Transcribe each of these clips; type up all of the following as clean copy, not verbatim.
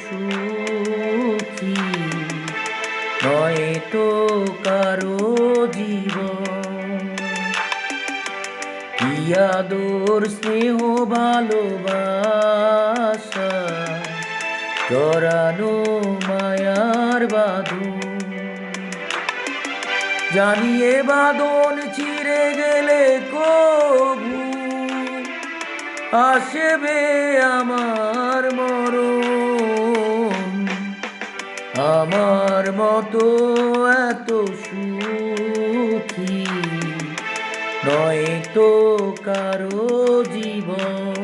সুখী নয় তো কারো জীবন। কি আদর স্নেহ ভালোবাসা জড়ানো মায়ার বাঁধন। জানিয়ে বাঁধন ছিঁড়ে গেলে কবু আসবে আমার মরণ। আমার মতো এত সুখী নয় তো কারো জীবন।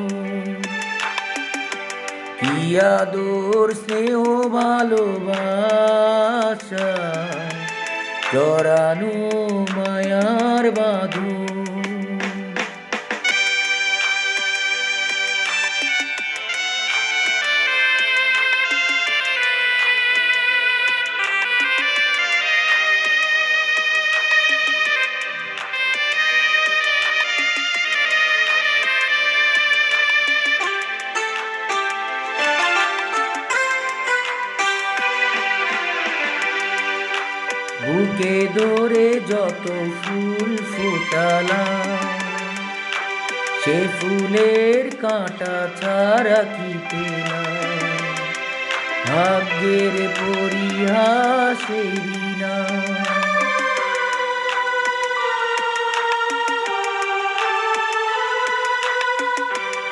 কি আদর স্নেহ ভালোবাসা জড়ানো মায়ার বাঁধন। বুকে ধরে যত ফুল ফোটালাম সে ফুলের কাঁটা ছাড়া কি পেলাম। ভাগ্যের পরিহাসেরই না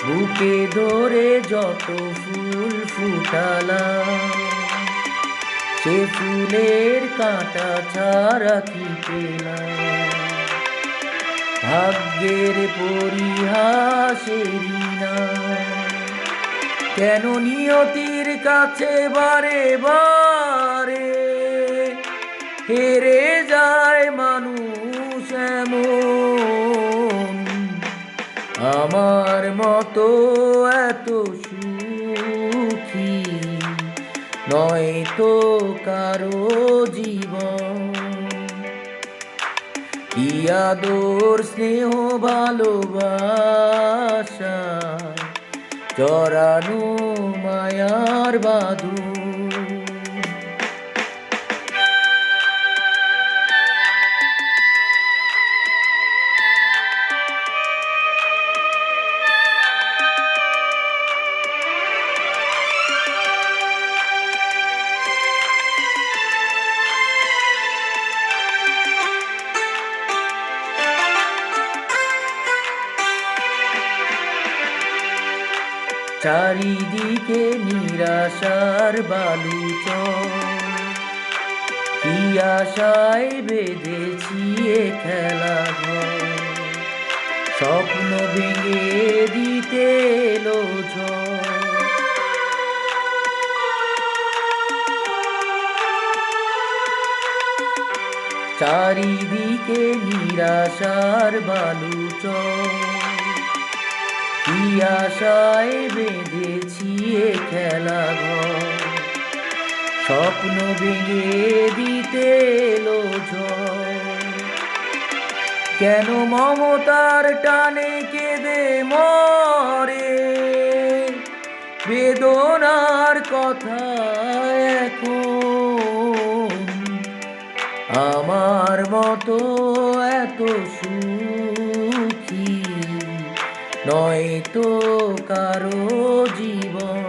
বুকে ধরে যত ফুল ফোটালাম সে ফুলের কাঁটা ছাড়া কি পেলাম। ভাগ্যের পরিহাসেরই না কেন নিয়তির কাছে বারে বারে হেরে যায় মানুষ এমন। আমার মতো এত সুখী নয় তো কারো জীবন। কি আদর স্নেহ ভালোবাসা জড়ানো মায়ার বাঁধন। চারিদিকে নিরাশার বালুচর কি আশায় বেঁধেছি এ খেলাঘর। স্বপ্ন ভেঙে দিতে এলো ঝড়। চারিদিকে নিরাশার বালুচর কি আশায় বেঁধেছি এ খেলাঘর। স্বপ্ন ভেঙে দিতে এলো ঝড়। কেন মমতার টানে কেঁদে মরে বেদনার কথা এখন। আমার মতো এত সুখী নয় তো কারো জীবন।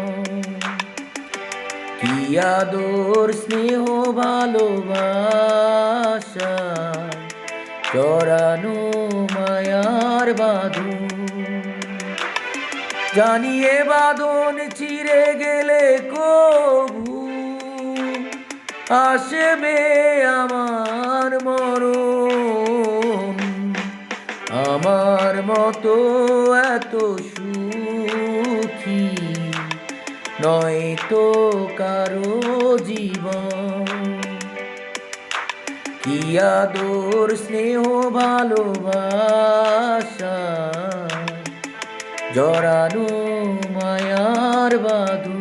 কি আদর স্নেহ ভালোবাসা জড়ানো মায়ার বাঁধন। জানিয়ে বাঁধন ছিঁড়ে গেলে কবু আসবে আমার মরণ। আমার মতো এত সুখী নয় তো কারো জীবন। কি আদর স্নেহ ভালোবাসা জড়ানো মায়ার বাঁধন।